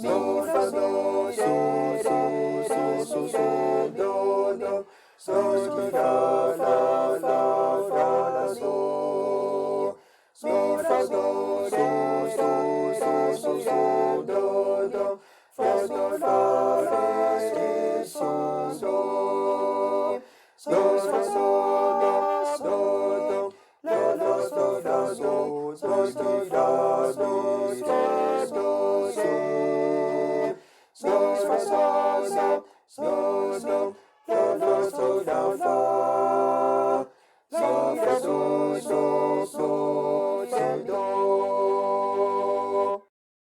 mi fa do so do si fa la so mi fa do do fa re do la do.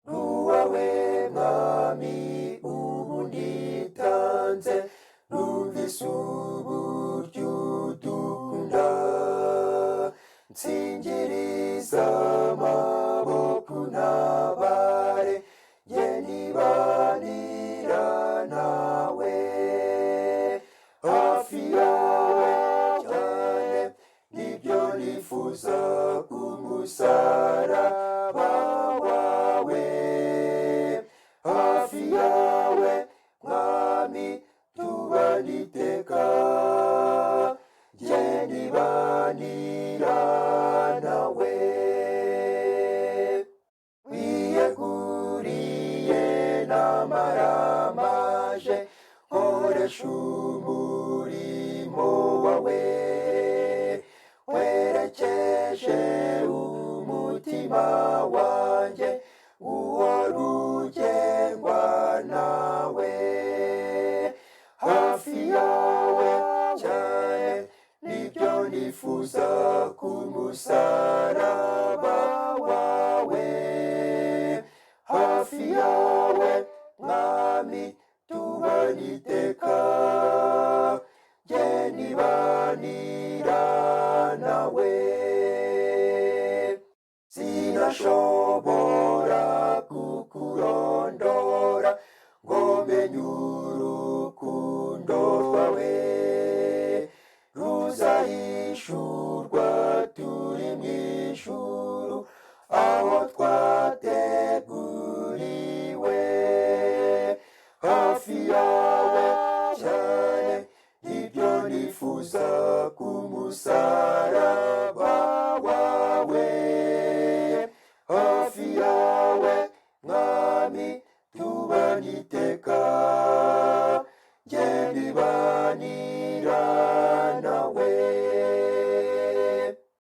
Ruawe mwami unditanze numvise uburyo udukunda nsingiriza amaboko ntabare jye nibanira nawe hafi yawe cyane nibyo nifuza umusaraba wawe hafi yawe mwami tubaniteka jye nibanira nawe wiyeguriye n'amaramaje nkoresha